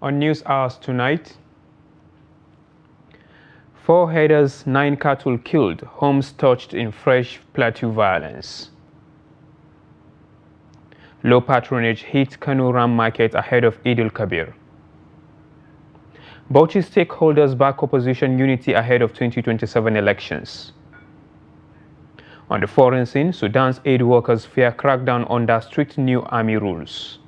On News Hours tonight, 4 herders, 9 cattle killed, homes touched in fresh plateau violence. Low patronage hit Kano Ram market ahead of Eid al-Kabir. Bauchi stakeholders back opposition unity ahead of 2027 elections. On the foreign scene, Sudan's aid workers fear crackdown under strict new army rules.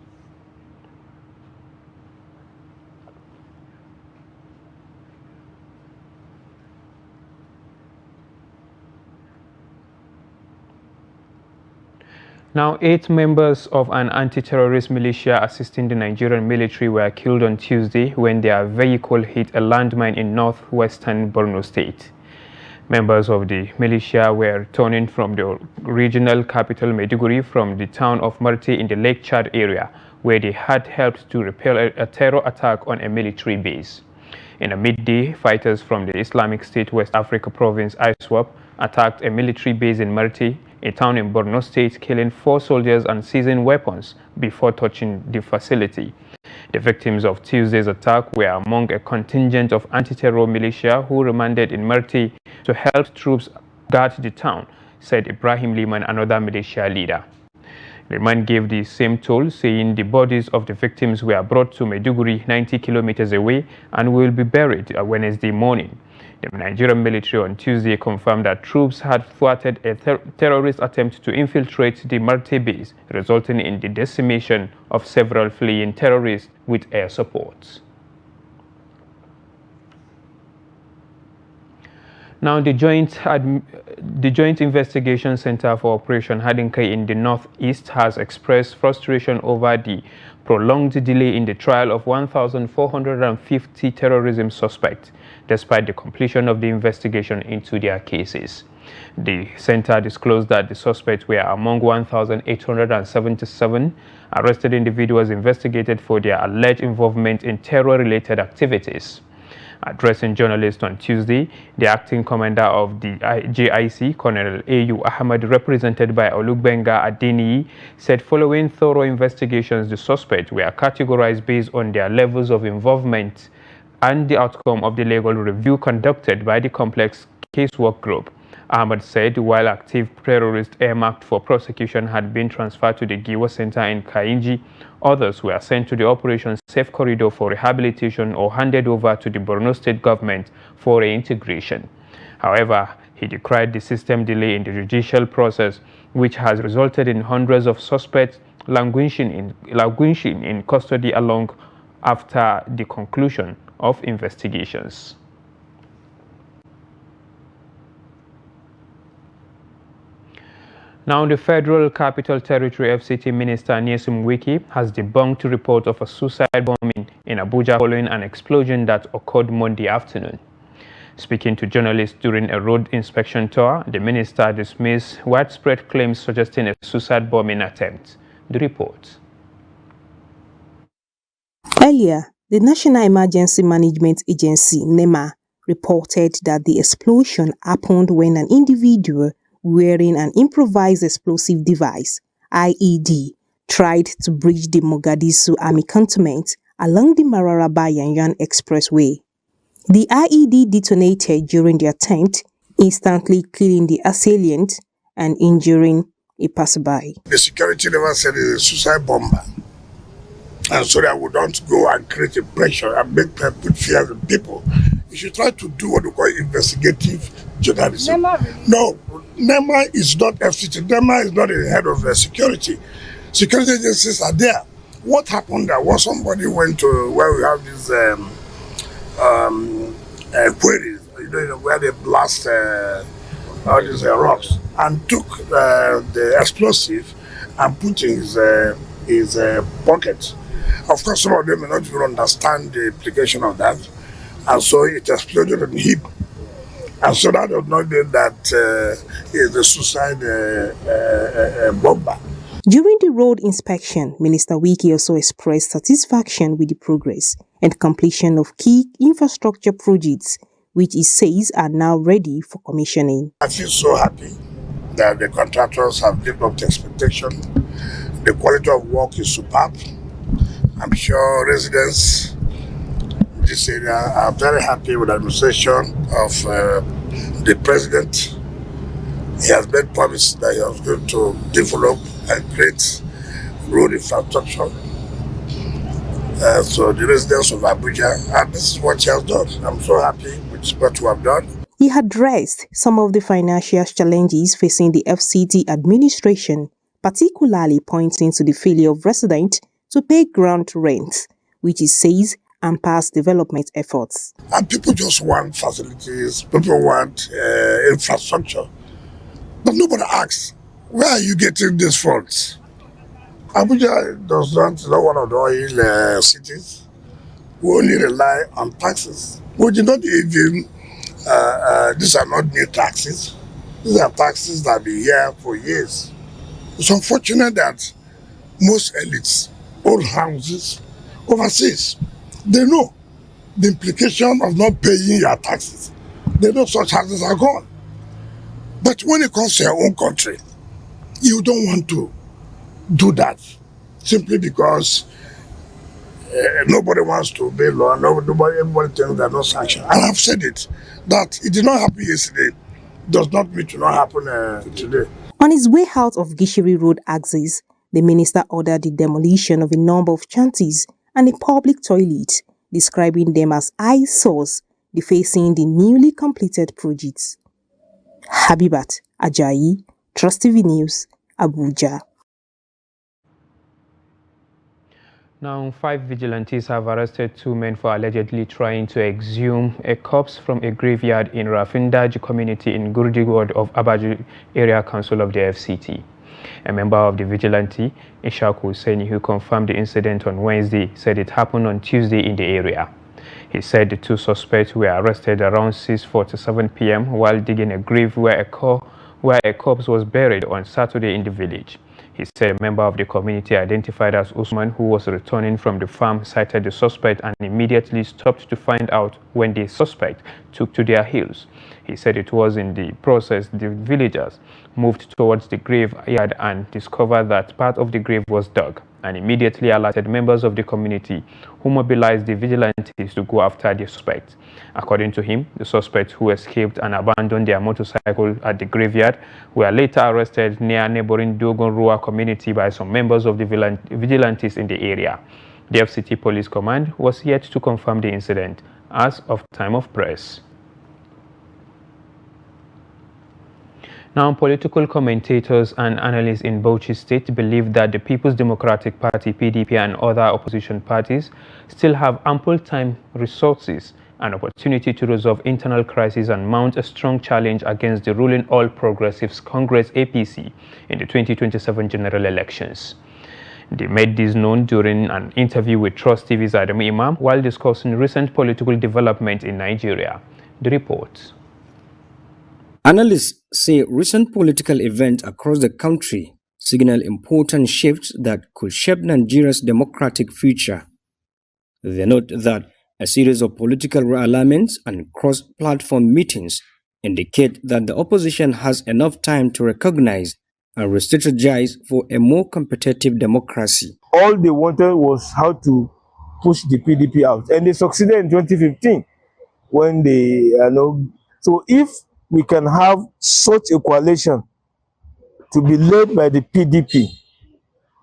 Now, 8 members of an anti-terrorist militia assisting the Nigerian military were killed on Tuesday when their vehicle hit a landmine in northwestern Borno State. Members of the militia were returning from the regional capital Maiduguri from the town of Murti in the Lake Chad area, where they had helped to repel a terror attack on a military base. In a midday, fighters from the Islamic State West Africa province ISWAP attacked a military base in Murti, a town in Borno State, killing 4 soldiers and seizing weapons before touching the facility. The victims of Tuesday's attack were among a contingent of anti-terror militia who remained in Murti to help troops guard the town, said Ibrahim Liman, another militia leader. The man gave the same toll, saying the bodies of the victims were brought to Maiduguri, 90 kilometers away, and will be buried Wednesday morning. The Nigerian military on Tuesday confirmed that troops had thwarted a terrorist attempt to infiltrate the Murti base, resulting in the decimation of several fleeing terrorists with air support. Now, the Joint Investigation Center for Operation Hadinkai in the Northeast has expressed frustration over the prolonged delay in the trial of 1,450 terrorism suspects, despite the completion of the investigation into their cases. The center disclosed that the suspects were among 1,877 arrested individuals investigated for their alleged involvement in terror-related activities. Addressing journalists on Tuesday, the acting commander of the JIC, Colonel A.U. Ahmad, represented by Olugbenga Adeniyi, said following thorough investigations, the suspects were categorized based on their levels of involvement and the outcome of the legal review conducted by the complex casework group. Ahmad said while active terrorists earmarked for prosecution had been transferred to the Giwa Center in Kainji, others were sent to the Operation Safe Corridor for rehabilitation or handed over to the Borno State government for reintegration. However, he decried the system delay in the judicial process, which has resulted in hundreds of suspects languishing in custody long after the conclusion of investigations. Now, the Federal Capital Territory FCT Minister Nyesom Wiki has debunked a report of a suicide bombing in Abuja following an explosion that occurred Monday afternoon. Speaking to journalists during a road inspection tour, the minister dismissed widespread claims suggesting a suicide bombing attempt. The report. Earlier, the National Emergency Management Agency, NEMA, reported that the explosion happened when an individual wearing an improvised explosive device, IED, tried to breach the Mogadishu Army cantonment along the Mararaba-Yanyan Expressway. The IED detonated during the attempt, instantly killing the assailant and injuring a passerby. The security never said it's a suicide bomber. And so that we don't go and create a pressure and make people fear the people. You should try to do what we call investigative journalism. No, NEMA is not FCT. NEMA is not the head of security. Security agencies are there. What happened there was somebody went to where we have these quarries, where they blast all these rocks, and took the explosive and put in his pocket. Of course, some of them may not even understand the implication of that, and so it exploded on him. And so that does not mean that is a suicide bomber. During the road inspection, Minister Wiki also expressed satisfaction with the progress and completion of key infrastructure projects, which he says are now ready for commissioning. I feel so happy that the contractors have lived up to expectation. The quality of work is superb. I'm sure residents this area. I'm very happy with the administration of the president. He has made promises that he was going to develop and create road infrastructure. So the residents of Abuja, and this is what he has done. I'm so happy with what we have done. He addressed some of the financial challenges facing the FCT administration, particularly pointing to the failure of residents to pay ground rent, which he says hampers development efforts. And people just want facilities, people want infrastructure. But nobody asks, where are you getting these funds? Abuja does not know one of the oil cities. We only rely on taxes. We do not even, these are not new taxes. These are taxes that have been here for years. It's unfortunate that most elites own houses overseas. They know the implication of not paying your taxes. They know such houses are gone. But when it comes to your own country, you don't want to do that simply because nobody wants to obey law. Everybody thinks they're not sanctioned. And I've said it, that it did not happen yesterday does not mean to not happen today. On his way out of Gishiri Road axis, the minister ordered the demolition of a number of shanties and a public toilet, describing them as eyesores defacing the newly completed projects. Habibat Ajayi, Trust TV News, Abuja. Now, 5 vigilantes have arrested 2 men for allegedly trying to exhume a corpse from a graveyard in Rafindaji community in Gurdi ward of Abaju Area Council of the FCT. A member of the vigilante, Ishaku Seni, who confirmed the incident on Wednesday, said it happened on Tuesday in the area. He said the 2 suspects were arrested around 6:47 p.m. while digging a grave where a corpse was buried on Saturday in the village. He said a member of the community identified as Usman, who was returning from the farm, cited the suspect and immediately stopped to find out when the suspect took to their heels. He said it was in the process the villagers moved towards the graveyard and discovered that part of the grave was dug, and immediately alerted members of the community, who mobilized the vigilantes to go after the suspect. According to him, the suspects who escaped and abandoned their motorcycle at the graveyard were later arrested near neighboring Dogon Rua community by some members of the vigilantes in the area. The FCT Police Command was yet to confirm the incident as of time of press. Now, political commentators and analysts in Bauchi State believe that the People's Democratic Party, PDP, and other opposition parties still have ample time, resources, and opportunity to resolve internal crises and mount a strong challenge against the ruling All Progressives Congress, APC, in the 2027 general elections. They made this known during an interview with Trust TV's Adam Imam while discussing recent political development in Nigeria. The report. Analysts say recent political events across the country signal important shifts that could shape Nigeria's democratic future. They note that a series of political realignments and cross-platform meetings indicate that the opposition has enough time to recognize and re-strategize for a more competitive democracy. All they wanted was how to push the PDP out, and they succeeded in 2015 when they, so if we can have such a coalition to be led by the PDP,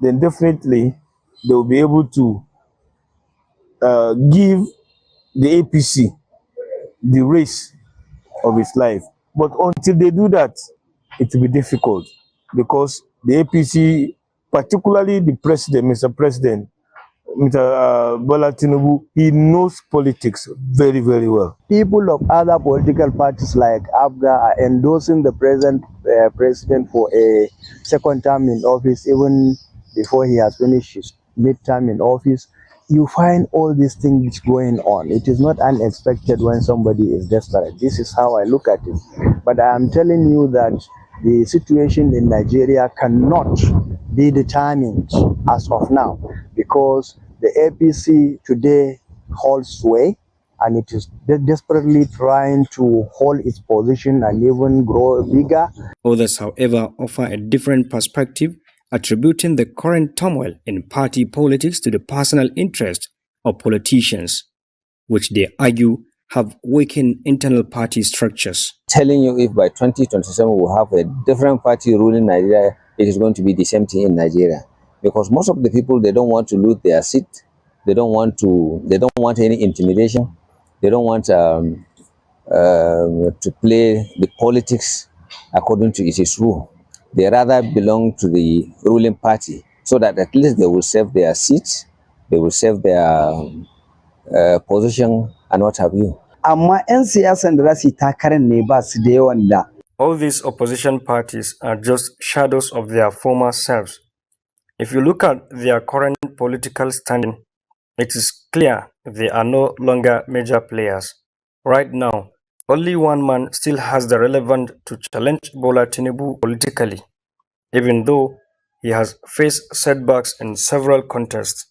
then definitely they will be able to give the APC the race of its life. But until they do that, it will be difficult because the APC, particularly the president, Mr. President, Mr. Bola Tinubu, he knows politics very, very well. People of other political parties like ABGA are endorsing the present president for a second term in office, even before he has finished his mid-term in office. You find all these things going on. It is not unexpected when somebody is desperate. This is how I look at it. But I am telling you that the situation in Nigeria cannot be determined as of now, because the APC today holds sway and it is desperately trying to hold its position and even grow bigger. Others, however, offer a different perspective, attributing the current turmoil in party politics to the personal interest of politicians. which they argue have weakened internal party structures. Telling you if by 2027 we'll have a different party ruling Nigeria, it is going to be the same thing in Nigeria. Because most of the people, they don't want to lose their seat. They don't want any intimidation. They don't want to play the politics according to its rule. They rather belong to the ruling party so that at least they will save their seats, they will save their position and what have you. Amma 'yan siyasan da za su yi takarar ne ba su da yawan da. All these opposition parties are just shadows of their former selves. If you look at their current political standing, it is clear they are no longer major players. Right now, only one man still has the relevance to challenge Bola Tinubu politically, even though he has faced setbacks in several contests.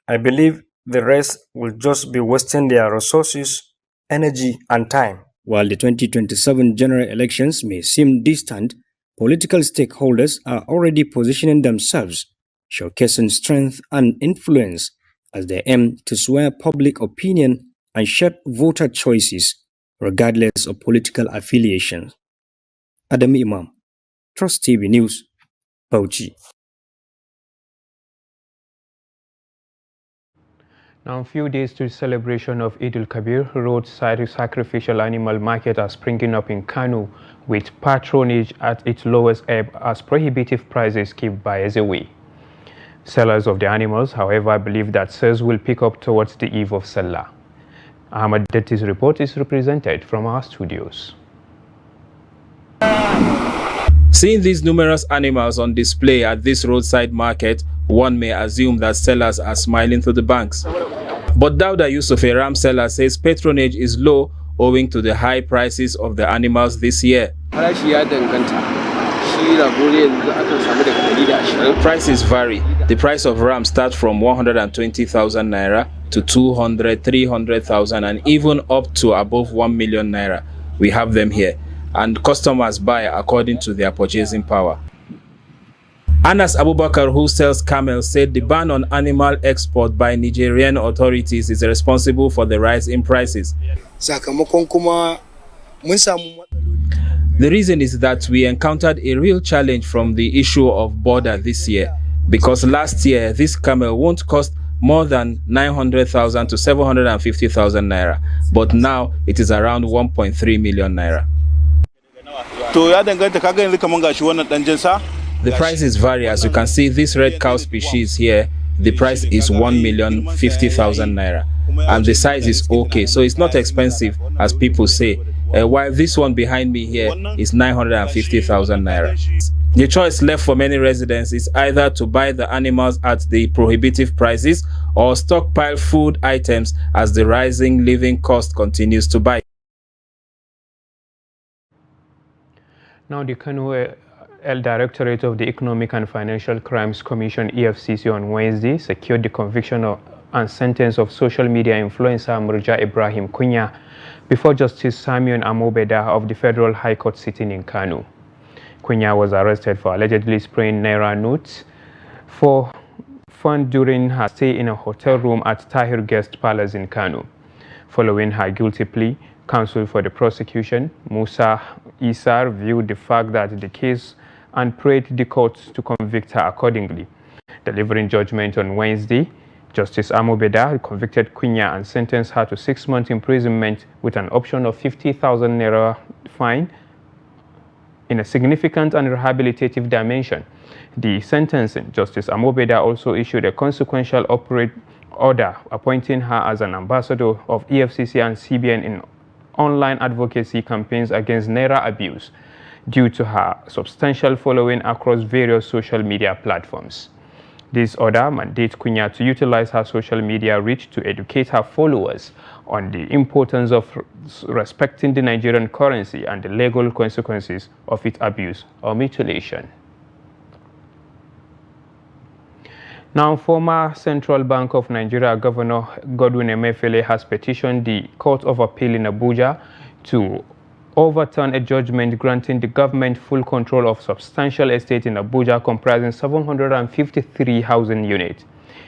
I believe the rest will just be wasting their resources, energy, and time. While the 2027 general elections may seem distant, political stakeholders are already positioning themselves, showcasing strength and influence as they aim to sway public opinion and shape voter choices, regardless of political affiliations. Adam Imam, Trust TV News, Bauchi. Now, a few days to the celebration of Eid al-Kabir, roadside sacrificial animal market are springing up in Kano, with patronage at its lowest ebb as prohibitive prices keep buyers away. Sellers of the animals, however, believe that sales will pick up towards the eve of Salah. Ahmad Detti's report is represented from our studios. Seeing these numerous animals on display at this roadside market, one may assume that sellers are smiling through the banks. But Dauda Yusuf, a ram seller, says patronage is low owing to the high prices of the animals this year. Prices vary. The price of ram starts from 120,000 naira to 200, 300,000 and even up to above 1 million naira. We have them here, and customers buy according to their purchasing power. Anas Abubakar, who sells camels, said the ban on animal export by Nigerian authorities is responsible for the rise in prices. The reason is that we encountered a real challenge from the issue of border this year, because last year this camel won't cost more than 900,000 to 750,000 naira, but now it is around 1.3 million naira. The prices vary. As you can see, this red cow species here, the price is 1,050,000 naira, and the size is okay, so it's not expensive as people say, while this one behind me here is 950,000 naira. The choice left for many residents is either to buy the animals at the prohibitive prices or stockpile food items as the rising living cost continues to bite. Now, the Kano Directorate of the Economic and Financial Crimes Commission, EFCC, on Wednesday secured the conviction of and sentence of social media influencer Murja Ibrahim Kunya before Justice Samuel Amobeda of the Federal High Court sitting in Kano. Kunya was arrested for allegedly spraying Naira notes for fun during her stay in a hotel room at Tahir Guest Palace in Kano. Following her guilty plea, counsel for the prosecution, Musa Isar, viewed the fact that the case and prayed the court to convict her accordingly. Delivering judgment on Wednesday, Justice Amobeda convicted Kunya and sentenced her to 6 months imprisonment with an option of 50,000 naira fine in a significant and rehabilitative dimension. The sentencing, Justice Amobeda also issued a consequential order appointing her as an ambassador of EFCC and CBN in online advocacy campaigns against Naira abuse due to her substantial following across various social media platforms. This order mandates Kunya to utilize her social media reach to educate her followers on the importance of respecting the Nigerian currency and the legal consequences of its abuse or mutilation. Now, former Central Bank of Nigeria Governor Godwin Emefiele has petitioned the Court of Appeal in Abuja to overturn a judgment granting the government full control of substantial estate in Abuja comprising 753 housing units.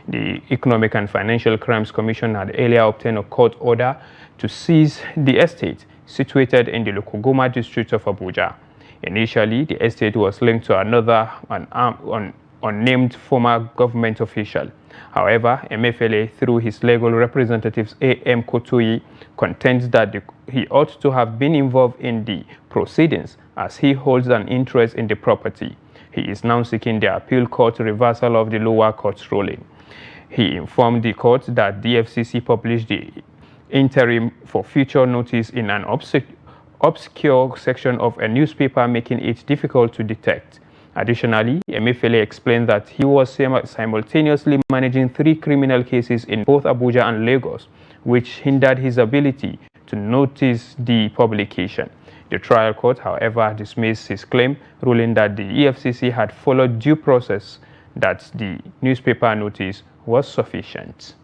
The Economic and Financial Crimes Commission had earlier obtained a court order to seize the estate situated in the Lukugoma district of Abuja. Initially, the estate was linked to another unnamed former government official. However, Emefiele, through his legal representatives A.M. Kotoyi, contends that he ought to have been involved in the proceedings as he holds an interest in the property. He is now seeking the appeal court reversal of the lower court's ruling. He informed the court that the FCC published the interim for future notice in an obscure section of a newspaper, making it difficult to detect. Additionally, Emefiele explained that he was simultaneously managing 3 criminal cases in both Abuja and Lagos, which hindered his ability to notice the publication. The trial court, however, dismissed his claim, ruling that the EFCC had followed due process, that the newspaper notice was sufficient.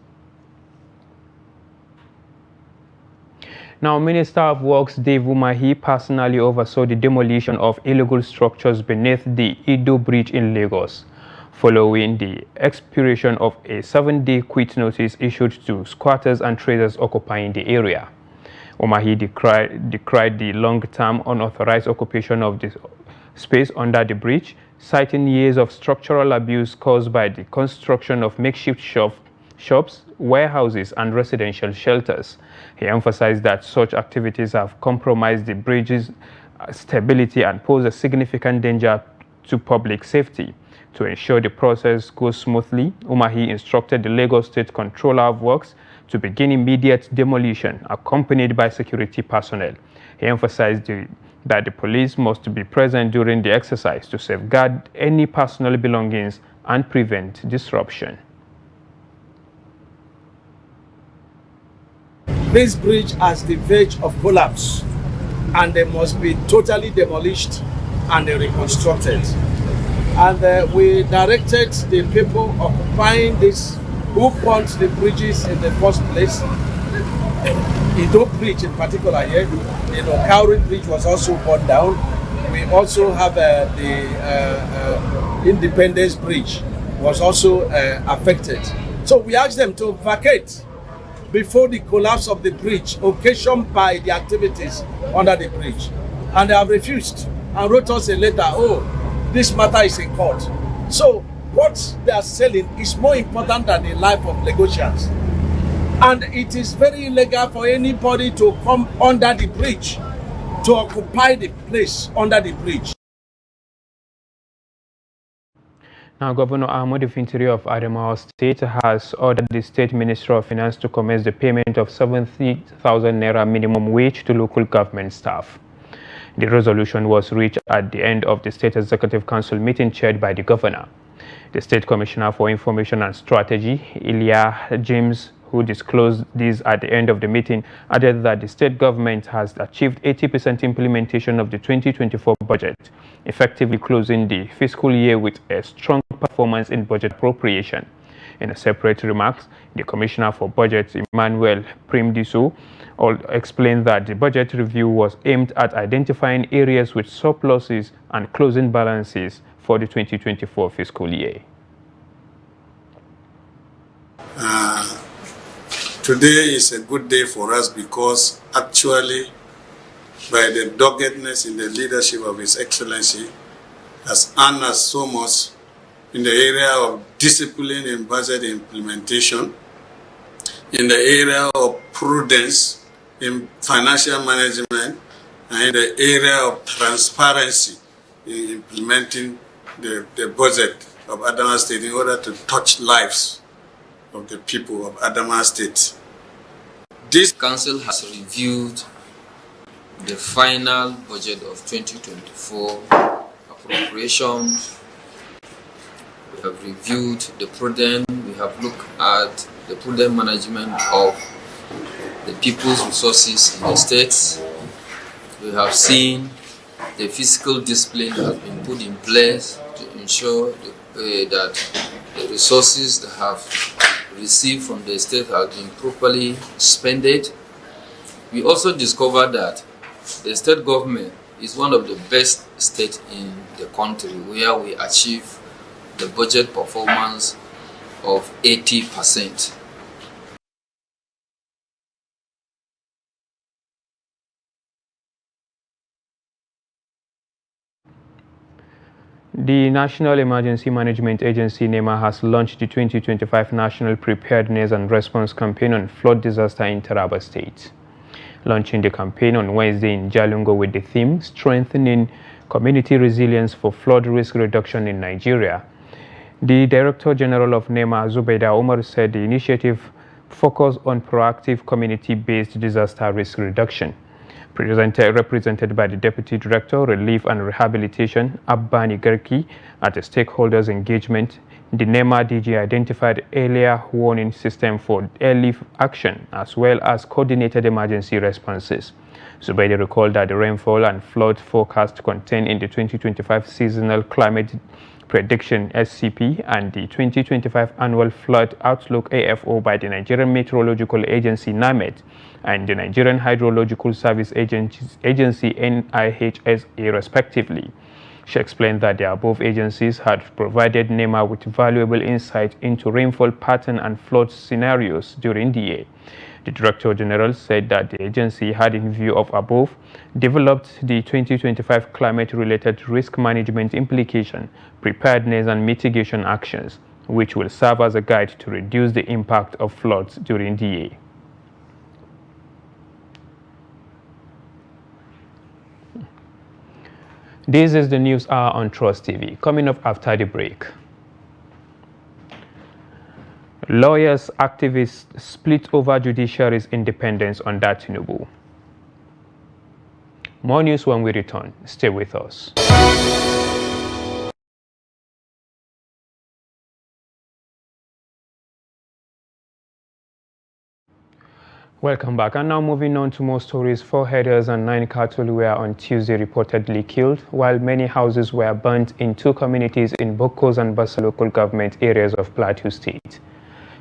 Now, Minister of Works Dave Umahi personally oversaw the demolition of illegal structures beneath the Ido Bridge in Lagos, following the expiration of a 7-day quit notice issued to squatters and traders occupying the area. Umahi decried the long-term unauthorized occupation of the space under the bridge, citing years of structural abuse caused by the construction of makeshift shops, warehouses, and residential shelters. He emphasized that such activities have compromised the bridge's stability and pose a significant danger to public safety. To ensure the process goes smoothly, Umahi instructed the Lagos State Controller of Works to begin immediate demolition, accompanied by security personnel. He emphasized that the police must be present during the exercise to safeguard any personal belongings and prevent disruption. This bridge has the verge of collapse, and they must be totally demolished and reconstructed. And we directed the people occupying this, who built the bridges in the first place. Ido Bridge in particular here, Cowrie Bridge was also burned down. We also have the Independence Bridge was also affected. So we asked them to vacate before the collapse of the bridge occasioned by the activities under the bridge. And they have refused and wrote us a letter, oh, this matter is in court. So what they are selling is more important than the life of Lagosians. And it is very illegal for anybody to come under the bridge, to occupy the place under the bridge. Now, Governor Ahmadu Fintiri of Adamawa State has ordered the State Ministry of Finance to commence the payment of 70,000 naira minimum wage to local government staff. The resolution was reached at the end of the State Executive Council meeting chaired by the Governor. The State Commissioner for Information and Strategy, Ilya James, who disclosed this at the end of the meeting, added that the state government has achieved 80% implementation of the 2024 budget, effectively closing the fiscal year with a strong performance in budget appropriation. In a separate remarks, the Commissioner for Budget, Emmanuel Primdiso, explained that the budget review was aimed at identifying areas with surpluses and closing balances for the 2024 fiscal year. Today is a good day for us because actually, by the doggedness in the leadership of His Excellency, has earned us so much in the area of discipline in budget implementation, in the area of prudence in financial management, and in the area of transparency in implementing the budget of Adamawa State in order to touch lives of the people of Adamawa State. This council has reviewed the final budget of 2024 appropriations. We have reviewed the prudent, we have looked at the prudent management of the people's resources in the states. We have seen the fiscal discipline has been put in place to ensure that the resources that have received from the state have been properly spent. We also discovered that the state government is one of the best states in the country where we achieve the budget performance of 80%. The National Emergency Management Agency, NEMA, has launched the 2025 National Preparedness and Response Campaign on flood disaster in Taraba State. Launching the campaign on Wednesday in Jalingo with the theme Strengthening Community Resilience for Flood Risk Reduction in Nigeria. The Director General of NEMA, Zubaida Omar, said the initiative focused on proactive community-based disaster risk reduction. Represented by the Deputy Director, Relief and Rehabilitation, Abbani Garki, at the stakeholders' engagement, the NEMA DG identified earlier warning system for early action as well as coordinated emergency responses. Zubaida recalled that the rainfall and flood forecast contained in the 2025 Seasonal Climate Prediction (SCP) and the 2025 Annual Flood Outlook (AFO) by the Nigerian Meteorological Agency (NIMET) and the Nigerian Hydrological Service Agency (NIHSA) respectively. She explained that the above agencies had provided NEMA with valuable insight into rainfall pattern and flood scenarios during the year. The Director General said that the agency had, in view of above, developed the 2025 climate-related risk management implication, preparedness and mitigation actions, which will serve as a guide to reduce the impact of floods during the year. This is the News Hour on Trust TV. Coming up after the break. Lawyers, activists split over judiciary's independence under Tinubu. More news when we return. Stay with us. Welcome back. And now moving on to more stories. 4 herders and 9 cattle were on Tuesday reportedly killed, while many houses were burnt in 2 communities in Bokos and Bassa local government areas of Plateau State.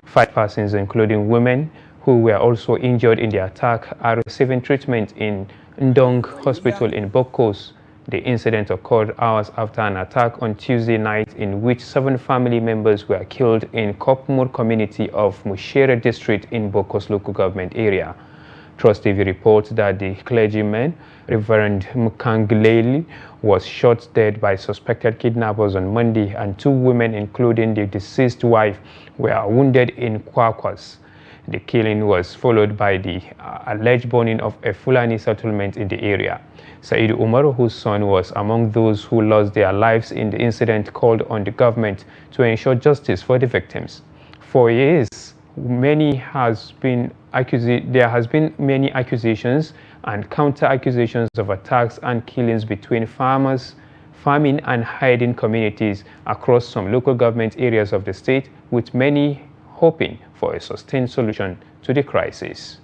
5 persons, including women who were also injured in the attack, are receiving treatment in Ndong Hospital in Bokos. The incident occurred hours after an attack on Tuesday night in which 7 family members were killed in Kopmur community of Mushere district in Bokos local government area. Trust TV reports that the clergyman, Reverend Mukangleli, was shot dead by suspected kidnappers on Monday, and 2 women, including the deceased wife, were wounded in Kwakwas. The killing was followed by the alleged burning of a Fulani settlement in the area. Said Umar, whose son was among those who lost their lives in the incident, called on the government to ensure justice for the victims. For years, there has been many accusations and counter-accusations of attacks and killings between farming and hiding communities across some local government areas of the state, with many hoping for a sustained solution to the crisis.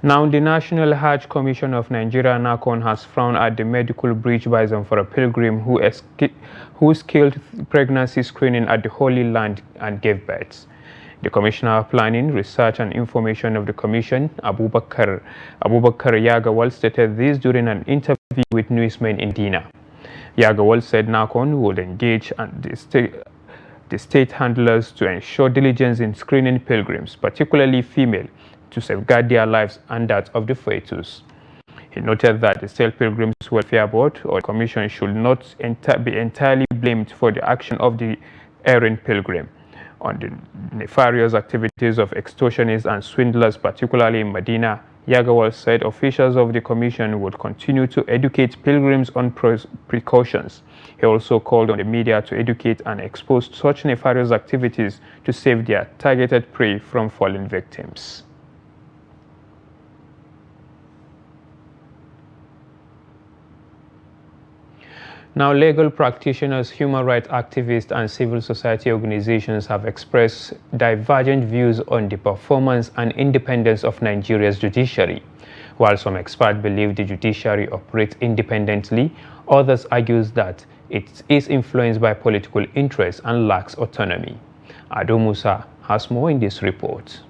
Now, the National Hajj Commission of Nigeria, NACON, has frowned at the medical breach by a pilgrim who skilled pregnancy screening at the Holy Land and gave birth. The Commissioner of Planning, Research and Information of the Commission, Abubakar Yagawal, stated this during an interview with newsmen in Dina. Yagawal said NACON would engage the state handlers to ensure diligence in screening pilgrims, particularly female, to safeguard their lives and that of the fetus. He noted that the State Pilgrims Welfare Board or the Commission should not be entirely blamed for the action of the erring pilgrim on the nefarious activities of extortionists and swindlers, particularly in Medina. Yagawal said officials of the Commission would continue to educate pilgrims on precautions. He also called on the media to educate and expose such nefarious activities to save their targeted prey from fallen victims. Now, legal practitioners, human rights activists, and civil society organizations have expressed divergent views on the performance and independence of Nigeria's judiciary. While some experts believe the judiciary operates independently, others argue that it is influenced by political interests and lacks autonomy. Ado Musa has more in this report.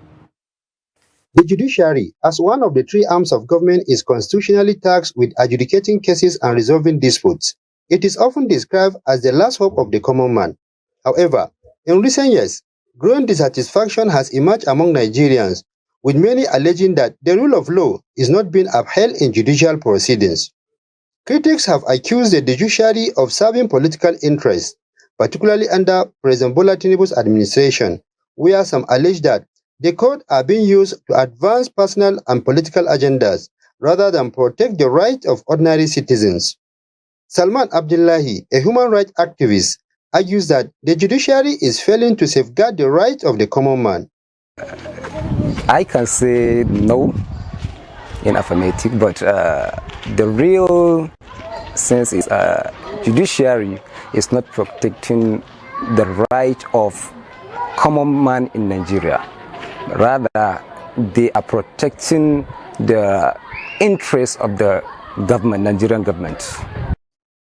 The judiciary, as one of the three arms of government, is constitutionally tasked with adjudicating cases and resolving disputes. It is often described as the last hope of the common man. However, in recent years, growing dissatisfaction has emerged among Nigerians, with many alleging that the rule of law is not being upheld in judicial proceedings. Critics have accused the judiciary of serving political interests, particularly under President Bola Tinubu's administration, where some allege that the court are being used to advance personal and political agendas rather than protect the rights of ordinary citizens. Salman Abdullahi, a human rights activist, argues that the judiciary is failing to safeguard the rights of the common man. I can say no in affirmative, but the real sense is judiciary is not protecting the right of common man in Nigeria. Rather, they are protecting the interests of the government, Nigerian government.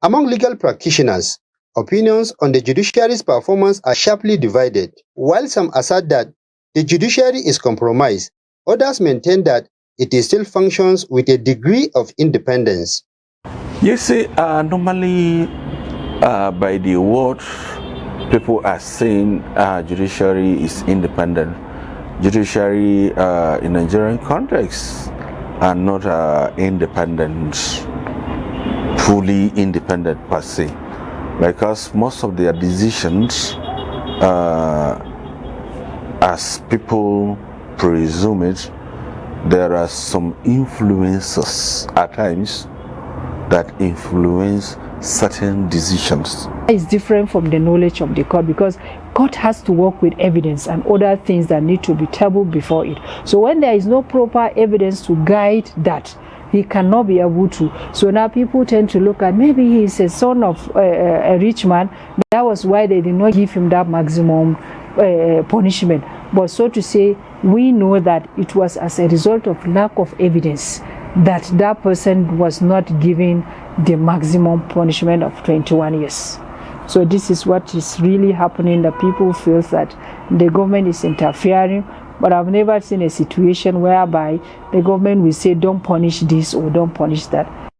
Among legal practitioners, opinions on the judiciary's performance are sharply divided. While some assert that the judiciary is compromised, others maintain that it still functions with a degree of independence. You see, normally by the word, people are saying judiciary is independent. Judiciary in Nigerian context are not independent, fully independent per se, because most of their decisions, as people presume it, there are some influences at times that influence certain decisions. It's different from the knowledge of the court, because court has to work with evidence and other things that need to be tabled before it. So when there is no proper evidence to guide that, he cannot be able to. So now people tend to look at, maybe he is a son of a rich man. That was why they did not give him that maximum punishment. But so to say, we know that it was as a result of lack of evidence that that person was not given the maximum punishment of 21 years. So this is what is really happening, that people feel that the government is interfering, but I've never seen a situation whereby the government will say don't punish this or don't punish that.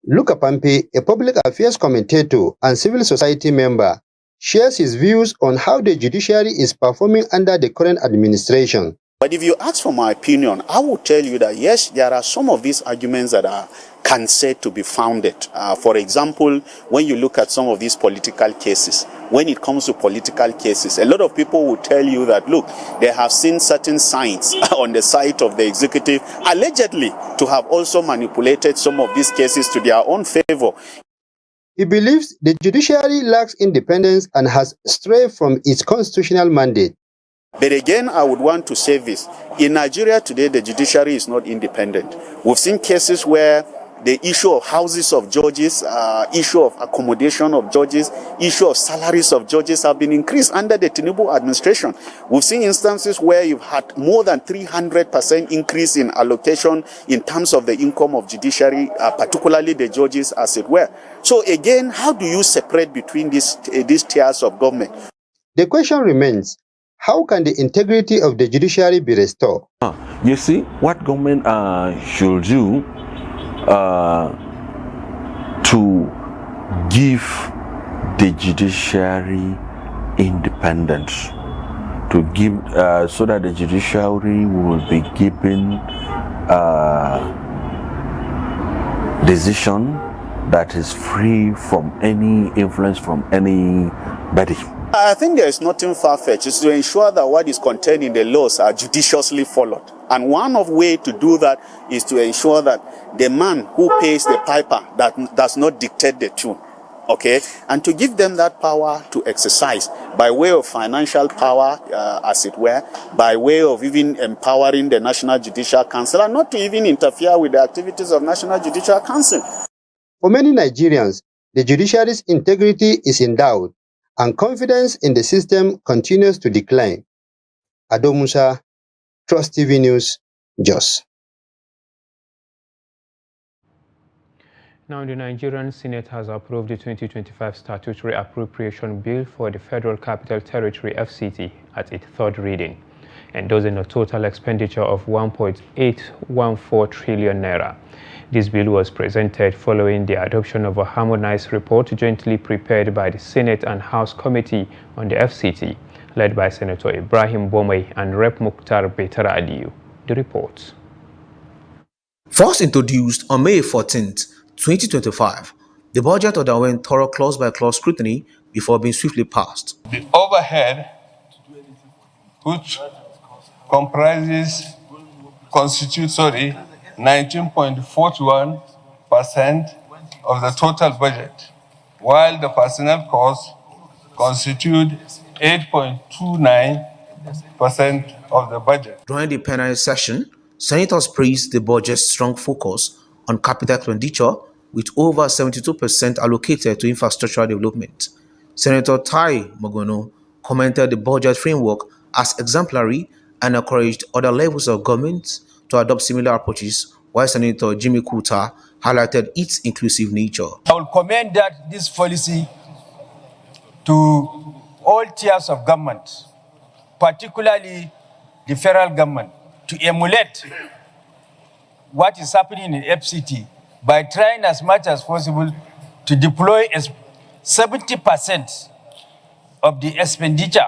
Luka Pampe, a public affairs commentator and civil society member, shares his views on how the judiciary is performing under the current administration. But if you ask for my opinion, I will tell you that yes, there are some of these arguments that are said to be founded. For example, when you look at some of these political cases, when it comes to political cases, a lot of people will tell you that, look, they have seen certain signs on the side of the executive, allegedly to have also manipulated some of these cases to their own favor. He believes the judiciary lacks independence and has strayed from its constitutional mandate. But again, I would want to say this. In Nigeria today, the judiciary is not independent. We've seen cases where the issue of houses of judges, issue of accommodation of judges, issue of salaries of judges have been increased under the Tinubu administration. We've seen instances where you've had more than 300% increase in allocation in terms of the income of judiciary, particularly the judges, as it were. So again, how do you separate between these tiers of government? The question remains, how can the integrity of the judiciary be restored? You see, what government should do to give the judiciary independence, to give so that the judiciary will be given decision that is free from any influence from anybody. I think there is nothing far-fetched. It's to ensure that what is contained in the laws are judiciously followed. And one of way to do that is to ensure that the man who pays the piper that does not dictate the tune, okay? And to give them that power to exercise by way of financial power, as it were, by way of even empowering the National Judicial Council, and not to even interfere with the activities of National Judicial Council. For many Nigerians, the judiciary's integrity is in doubt, and confidence in the system continues to decline. Ado Musa, Trust TV News, Jos. Now, the Nigerian Senate has approved the 2025 Statutory Appropriation Bill for the Federal Capital Territory (FCT) at its third reading. endorsing a total expenditure of 1.814 trillion naira. This bill was presented following the adoption of a harmonized report jointly prepared by the Senate and House Committee on the FCT, led by Senator Ibrahim Bomey and Rep. Mukhtar Betara Aliyu. The report. First introduced on May 14, 2025, the budget underwent thorough clause-by-clause scrutiny before being swiftly passed. The overhead, which constitutes 19.41% of the total budget, while the personnel costs constitute 8.29% of the budget. During the plenary session, senators praised the budget's strong focus on capital expenditure, with over 72% allocated to infrastructural development. Senator Tai Mogono commented the budget framework as exemplary and encouraged other levels of government to adopt similar approaches, while Senator Jimmy Kuta highlighted its inclusive nature. I will commend this policy to all tiers of government, particularly the federal government, to emulate what is happening in FCT by trying as much as possible to deploy 70% of the expenditure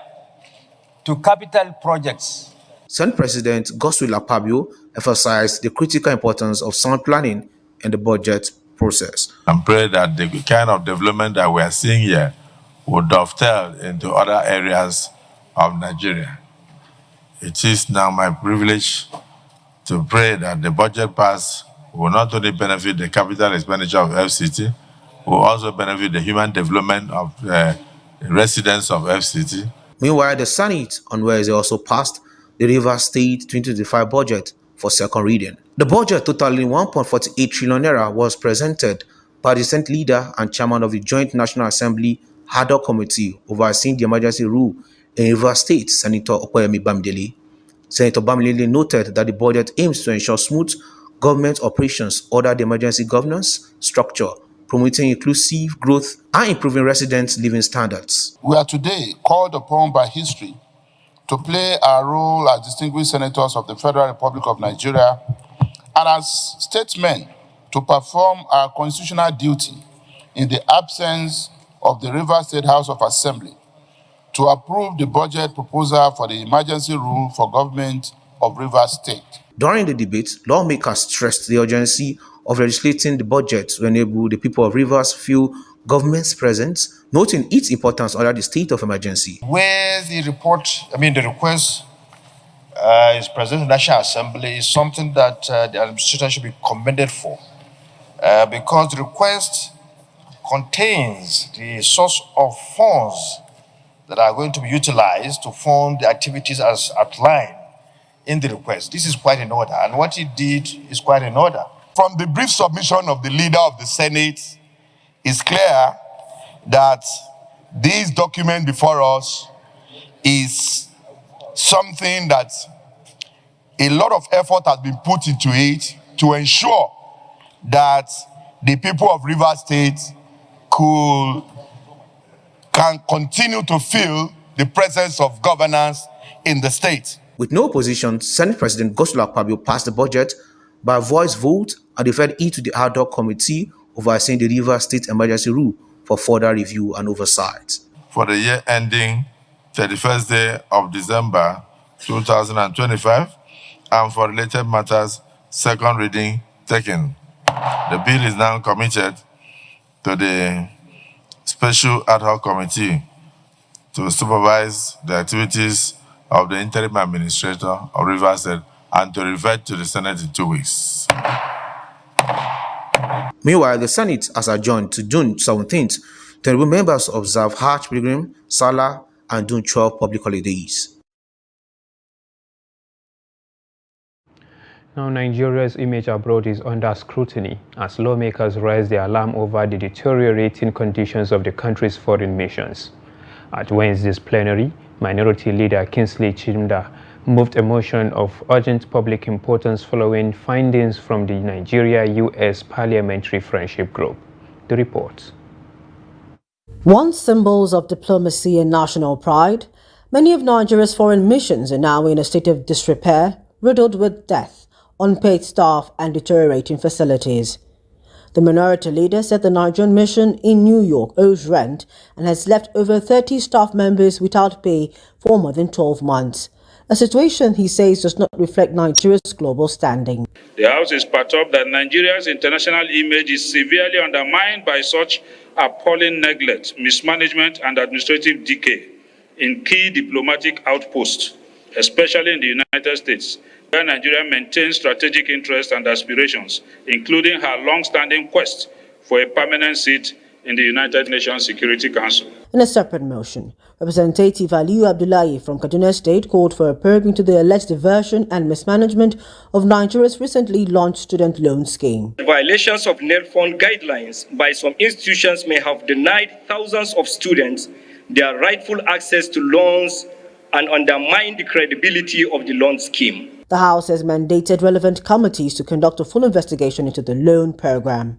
to capital projects. Senate President Godswill Akpabio emphasized the critical importance of sound planning in the budget process. And pray that the kind of development that we are seeing here will dovetail into other areas of Nigeria. It is now my privilege to pray that the budget pass will not only benefit the capital expenditure of FCT, will also benefit the human development of residents of FCT. Meanwhile, the Senate on Wednesday also passed the Rivers State 2025 budget for second reading. The budget totaling 1.48 trillion naira was presented by the Senate leader and chairman of the Joint National Assembly Ad hoc Committee overseeing the emergency rule in Rivers State, Senator Okoyemi Bamidele. Senator Bamidele noted that the budget aims to ensure smooth government operations under the emergency governance structure, promoting inclusive growth and improving residents' living standards. We are today called upon by history to play our role as distinguished senators of the Federal Republic of Nigeria and as statesmen to perform our constitutional duty in the absence of the Rivers State House of Assembly to approve the budget proposal for the emergency rule for government of Rivers State. During the debate, lawmakers stressed the urgency of legislating the budget to enable the people of Rivers feel government's presence, noting its importance under the state of emergency. Where the request is presented in the National Assembly is something that the administration should be commended for, because the request contains the source of funds that are going to be utilized to fund the activities as outlined in the request. This is quite in order, and what he did is quite in order. From the brief submission of the leader of the Senate, it's clear that this document before us is something that a lot of effort has been put into it to ensure that the people of Rivers State can continue to feel the presence of governance in the state. With no opposition, Senate President Godswill Akpabio passed the budget by voice vote and referred it to the Ad hoc Committee overseeing the Rivers State Emergency Rule for further review and oversight. For the year ending 31st day of December 2025, and for related matters, second reading taken. The bill is now committed to the Special Ad hoc Committee to supervise the activities of the interim administrator of Rivers State and to revert to the Senate in 2 weeks. Meanwhile, the Senate has adjourned to June 17th to enable members observe Hajj Pilgrim, Salah, and June 12 public holidays. Now, Nigeria's image abroad is under scrutiny as lawmakers raise the alarm over the deteriorating conditions of the country's foreign missions. At Wednesday's plenary, Minority Leader Kingsley Chimda moved a motion of urgent public importance following findings from the Nigeria-US Parliamentary Friendship Group. The report. Once symbols of diplomacy and national pride, Many of Nigeria's foreign missions are now in a state of disrepair, riddled with death, unpaid staff and deteriorating facilities. The minority leader said the Nigerian mission in New York owes rent and has left over 30 staff members without pay for more than 12 months. A situation he says does not reflect Nigeria's global standing. The House is perturbed that Nigeria's international image is severely undermined by such appalling neglect, mismanagement and administrative decay in key diplomatic outposts, especially in the United States, where Nigeria maintains strategic interests and aspirations, including her long-standing quest for a permanent seat in the United Nations Security Council. In a separate motion, Representative Aliyu Abdullahi from Kaduna State called for a probe into the alleged diversion and mismanagement of Nigeria's recently launched student loan scheme. Violations of net fund guidelines by some institutions may have denied thousands of students their rightful access to loans and undermine the credibility of the loan scheme. The House has mandated relevant committees to conduct a full investigation into the loan program.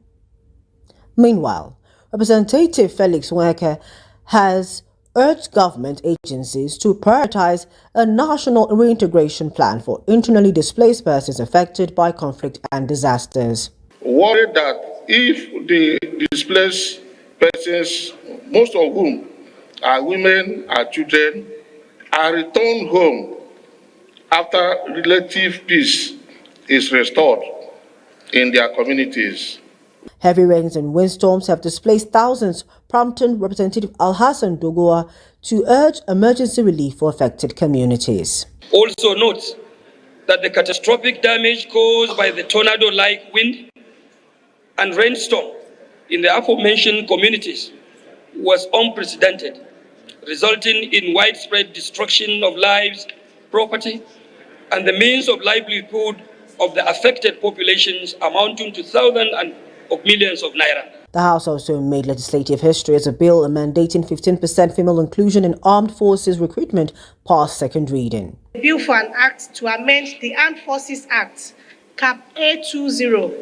Meanwhile, Representative Felix Nweke has urged government agencies to prioritize a national reintegration plan for internally displaced persons affected by conflict and disasters. Worried that if the displaced persons, most of whom are women, are children, are returned home after relative peace is restored in their communities. Heavy rains and windstorms have displaced thousands, prompting Representative Alhassan Dogoa to urge emergency relief for affected communities. Also note that the catastrophic damage caused by the tornado-like wind and rainstorm in the aforementioned communities was unprecedented, resulting in widespread destruction of lives, property, and the means of livelihood of the affected populations, amounting to thousands of millions of naira. The House also made legislative history as a bill mandating 15% female inclusion in armed forces recruitment passed second reading. A bill for an act to amend the Armed Forces Act, Cap A20,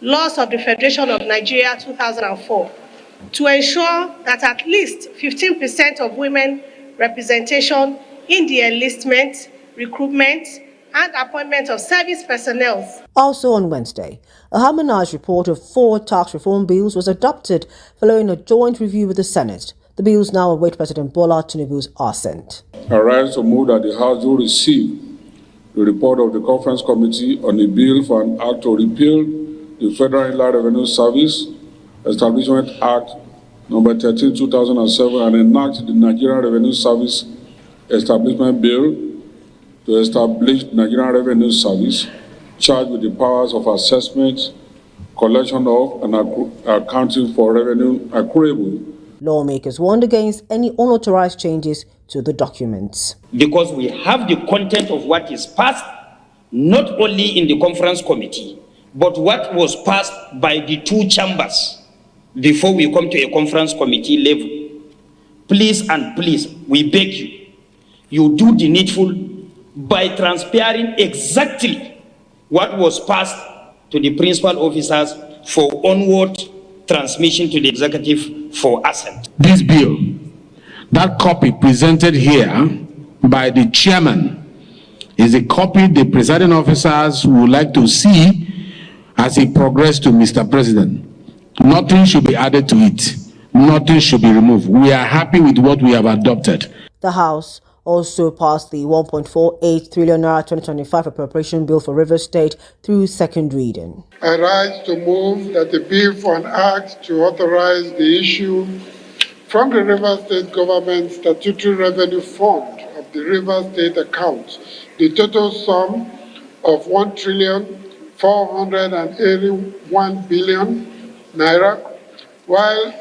Laws of the Federation of Nigeria 2004, to ensure that at least 15% of women representation in the enlistment, recruitment, and appointment of service personnel. Also on Wednesday, a harmonized report of 4 tax reform bills was adopted following a joint review with the Senate. The bills now await President Bola Tinubu's assent. I rise to move that the House will receive the report of the Conference Committee on a bill for an act to repeal the Federal Inland Revenue Service Establishment Act number 13, 2007 and enact the Nigerian Revenue Service Establishment Bill to establish Nigerian Revenue Service, charged with the powers of assessment, collection of, and accounting for revenue accruable. Lawmakers warned against any unauthorized changes to the documents. Because we have the content of what is passed, not only in the conference committee, but what was passed by the 2 chambers before we come to a conference committee level. Please and please, we beg you, you do the needful by transparent exactly what was passed to the principal officers for onward transmission to the executive for assent. This bill, that copy presented here by the chairman, is a copy the presiding officers would like to see as it progresses to Mr. President. Nothing should be added to it. Nothing should be removed. We are happy with what we have adopted. The House also passed the 1.48 trillion naira 2025 appropriation bill for Rivers State through second reading. I rise to move that the bill for an act to authorize the issue from the Rivers State Government Statutory Revenue Fund of the Rivers State account the total sum of 1,481 billion naira, while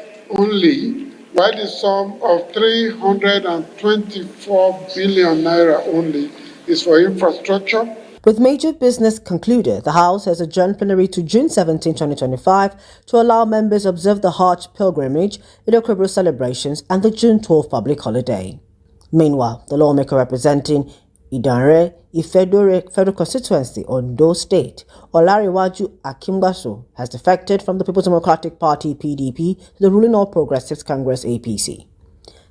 the sum of 324 billion naira only is for infrastructure. With major business concluded, the House has adjourned plenary to June 17, 2025 to allow members observe the Hajj pilgrimage, Eid celebrations and the June 12 public holiday. Meanwhile, the lawmaker representing Idanre Ifedore Federal Constituency, Ondo State, Olariwaju Akimbaso, has defected from the People's Democratic Party (PDP) to the ruling All Progressives Congress (APC).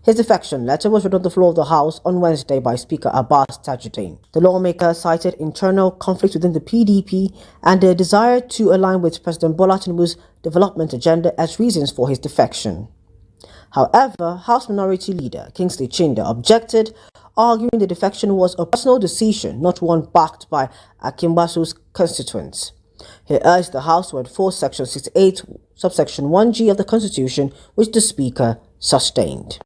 His defection letter was read on the floor of the House on Wednesday by Speaker Abbas Tajuddin. The lawmaker cited internal conflicts within the PDP and a desire to align with President Bola Tinubu's development agenda as reasons for his defection. However, House Minority Leader Kingsley Chinda objected, arguing the defection was a personal decision, not one backed by Akimbasu's constituents. He urged the House to enforce Section 68, subsection 1G of the Constitution, which the Speaker sustained.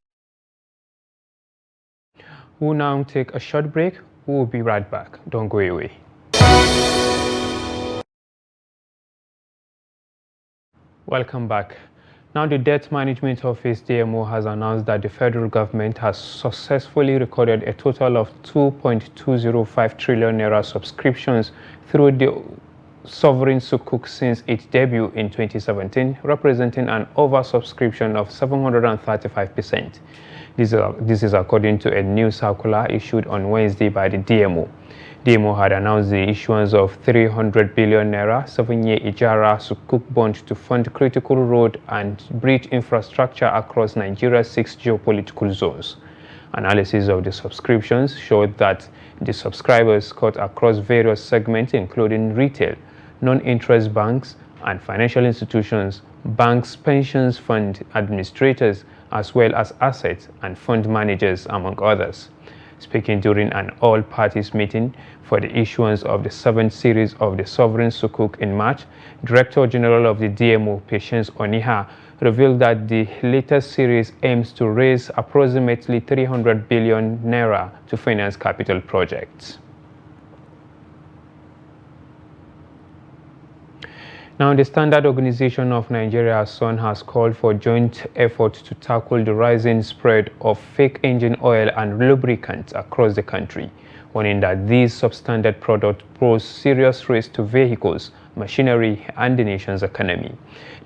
We'll now take a short break. We'll be right back. Don't go away. Welcome back. Now, the Debt Management Office, DMO, has announced that the federal government has successfully recorded a total of 2.205 trillion naira subscriptions through the sovereign sukuk since its debut in 2017, representing an oversubscription of 735%. This is according to a new circular issued on Wednesday by the DMO. DMO had announced the issuance of 300 billion naira 7-year Ijara sukuk bond to fund critical road and bridge infrastructure across Nigeria's 6 geopolitical zones. Analysis of the subscriptions showed that the subscribers cut across various segments, including retail, non-interest banks and financial institutions, banks, pensions fund administrators, as well as asset and fund managers, among others. Speaking during an all-parties meeting for the issuance of the 7th series of the Sovereign Sukuk in March, Director General of the DMO, Patience Oniha, revealed that the latest series aims to raise approximately 300 billion naira to finance capital projects. Now, the Standard Organization of Nigeria, SON, has called for joint efforts to tackle the rising spread of fake engine oil and lubricants across the country, warning that these substandard products pose serious risks to vehicles, machinery, and the nation's economy.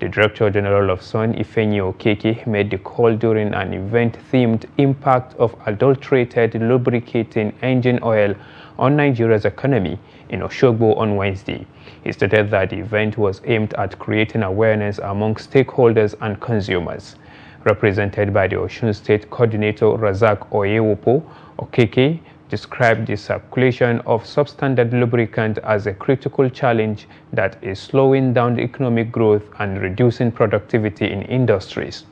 The Director General of SON, Ifeanyi Okeke, made the call during an event themed Impact of Adulterated Lubricating Engine Oil on Nigeria's Economy in Osogbo on Wednesday. He stated that the event was aimed at creating awareness among stakeholders and consumers. Represented by the Osun State Coordinator Razak Oyewopo, Okeke described the circulation of substandard lubricant as a critical challenge that is slowing down the economic growth and reducing productivity in industries.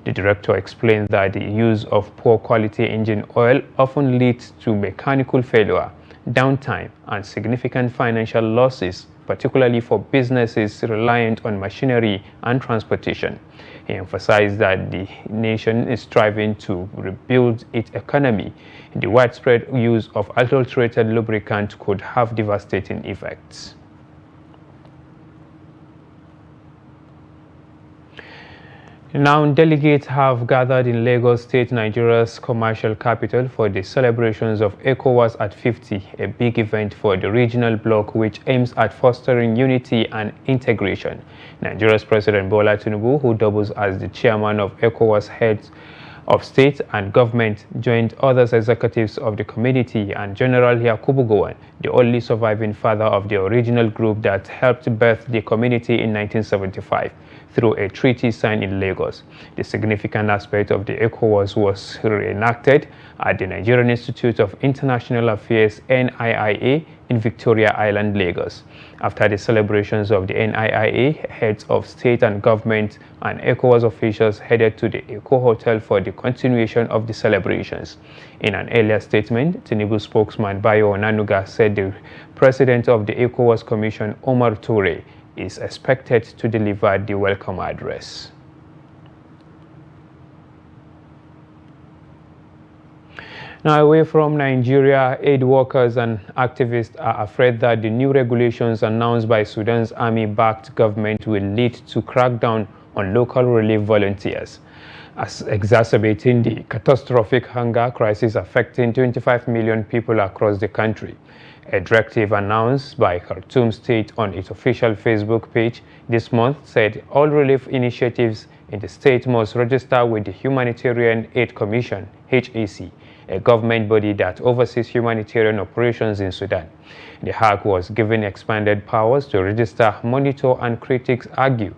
The director explained that the use of poor quality engine oil often leads to mechanical failure, downtime, and significant financial losses, particularly for businesses reliant on machinery and transportation. He emphasized that the nation is striving to rebuild its economy. The widespread use of adulterated lubricant could have devastating effects. Now, delegates have gathered in Lagos State, Nigeria's commercial capital, for the celebrations of ECOWAS at 50, a big event for the regional bloc which aims at fostering unity and integration. Nigeria's President Bola Tinubu, who doubles as the chairman of ECOWAS heads of state and government, joined other executives of the community and General Yakubu Gowon, the only surviving father of the original group that helped birth the community in 1975, through a treaty signed in Lagos. The significant aspect of the ECOWAS was reenacted at the Nigerian Institute of International Affairs, NIIA, in Victoria Island, Lagos. After the celebrations of the NIIA, heads of state and government and ECOWAS officials headed to the Eco Hotel for the continuation of the celebrations. In an earlier statement, Tinubu spokesman Bayo Onanuga said the president of the ECOWAS Commission, Omar Toure, is expected to deliver the welcome address. Now, away from Nigeria, aid workers and activists are afraid that the new regulations announced by Sudan's army-backed government will lead to crackdown on local relief volunteers, as exacerbating the catastrophic hunger crisis affecting 25 million people across the country. A directive announced by Khartoum State on its official Facebook page this month said all relief initiatives in the state must register with the Humanitarian Aid Commission, HAC, a government body that oversees humanitarian operations in Sudan. The HAC was given expanded powers to register, monitor, and critics argue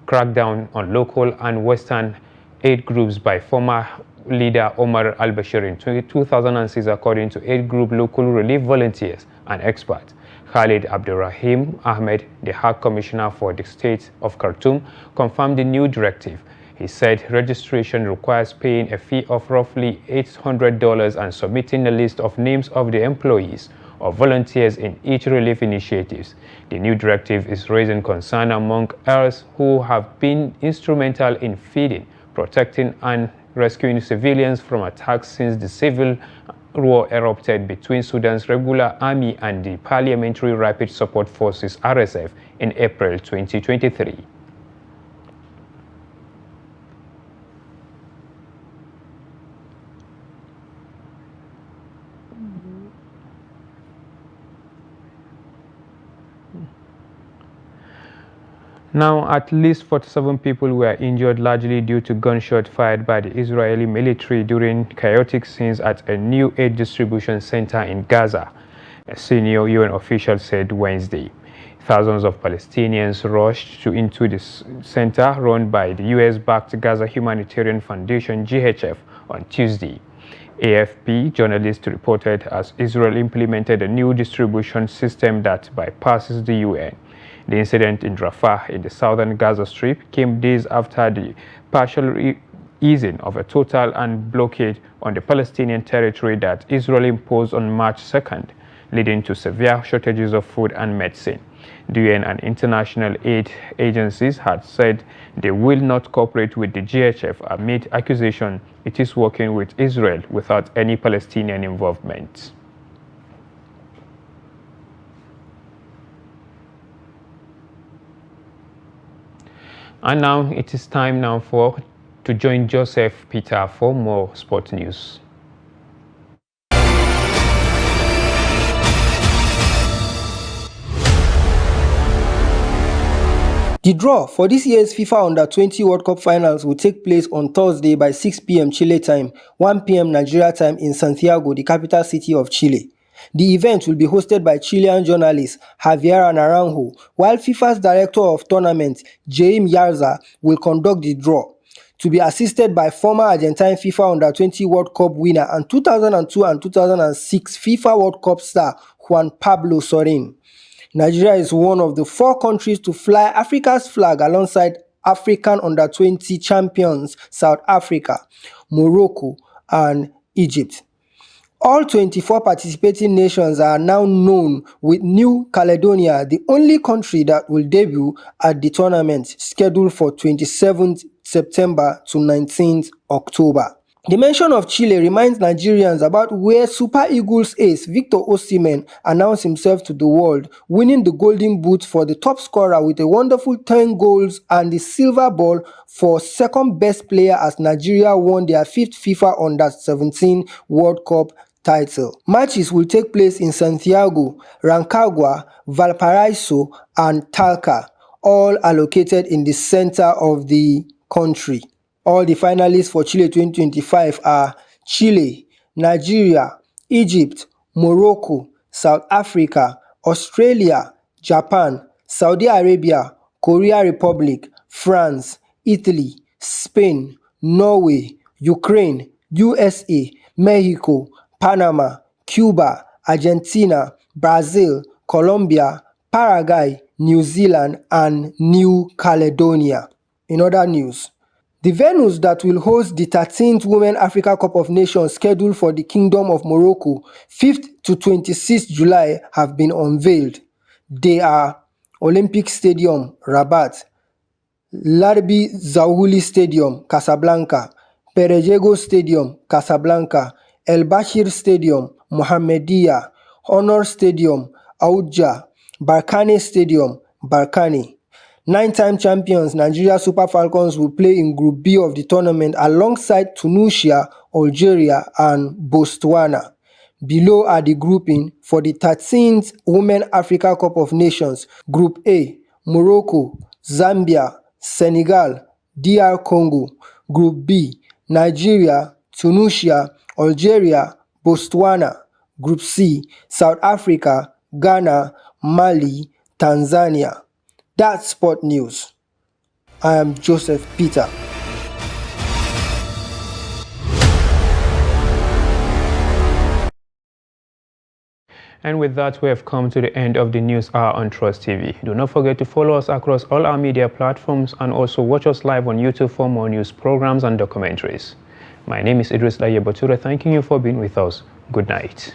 crackdown on local and Western aid groups by former leader Omar al-Bashir in 2006, according to aid-group local relief volunteers and experts. Khalid Abdurrahim Ahmed, the High Commissioner for the State of Khartoum, confirmed the new directive. He said registration requires paying a fee of roughly $800 and submitting a list of names of the employees or volunteers in each relief initiative. The new directive is raising concern among others who have been instrumental in feeding, protecting and rescuing civilians from attacks since the civil war erupted between Sudan's regular army and the Parliamentary Rapid Support Forces (RSF) in April 2023. Now, at least 47 people were injured, largely due to gunshots fired by the Israeli military during chaotic scenes at a new aid distribution center in Gaza, a senior UN official said Wednesday. Thousands of Palestinians rushed into the center run by the US-backed Gaza Humanitarian Foundation (GHF) on Tuesday. AFP journalists reported as Israel implemented a new distribution system that bypasses the UN. The incident in Rafah in the southern Gaza Strip came days after the partial easing of a total and blockade on the Palestinian territory that Israel imposed on March 2nd, leading to severe shortages of food and medicine. The UN and international aid agencies had said they will not cooperate with the GHF amid accusation it is working with Israel without any Palestinian involvement. And now it is time to join Joseph Peter for more sport news. The draw for this year's FIFA Under-20 World Cup finals will take place on Thursday by 6 p.m. Chile time, 1 p.m. Nigeria time in Santiago, the capital city of Chile. The event will be hosted by Chilean journalist Javier Naranjo, while FIFA's director of tournament, Jaime Yarza, will conduct the draw, to be assisted by former Argentine FIFA Under-20 World Cup winner and 2002 and 2006 FIFA World Cup star Juan Pablo Sorin. Nigeria is one of the 4 countries to fly Africa's flag alongside African Under-20 champions South Africa, Morocco, and Egypt. All 24 participating nations are now known, with New Caledonia the only country that will debut at the tournament, scheduled for 27th September to 19th October. The mention of Chile reminds Nigerians about where Super Eagles ace Victor Osimhen announced himself to the world, winning the Golden Boot for the top scorer with a wonderful 10 goals and the silver ball for second best player as Nigeria won their 5th FIFA Under-17 World Cup title. Matches will take place in Santiago, Rancagua, Valparaiso, and Talca, all are located in the center of the country. All the finalists for Chile 2025 are Chile, Nigeria, Egypt, Morocco, South Africa, Australia, Japan, Saudi Arabia, Korea Republic, France, Italy, Spain, Norway, Ukraine, USA, Mexico, Panama, Cuba, Argentina, Brazil, Colombia, Paraguay, New Zealand, and New Caledonia. In other news, the venues that will host the 13th Women Africa Cup of Nations scheduled for the Kingdom of Morocco, 5th to 26th July, have been unveiled. They are Olympic Stadium, Rabat, Larbi Zaouli Stadium, Casablanca, Perejego Stadium, Casablanca, El Bashir Stadium, Mohammedia, Honor Stadium, Aoudja, Barkane Stadium, Barkane. 9-time champions Nigeria Super Falcons will play in Group B of the tournament alongside Tunisia, Algeria, and Botswana. Below are the grouping for the 13th Women Africa Cup of Nations. Group A, Morocco, Zambia, Senegal, DR Congo. Group B, Nigeria, Tunisia, Algeria, Botswana. Group C, South Africa, Ghana, Mali, Tanzania. That's Sport News. I am Joseph Peter. And with that, we have come to the end of the News Hour on Trust TV. Do not forget to follow us across all our media platforms and also watch us live on YouTube for more news programs and documentaries. My name is Idris Daye Bature, thanking you for being with us. Good night.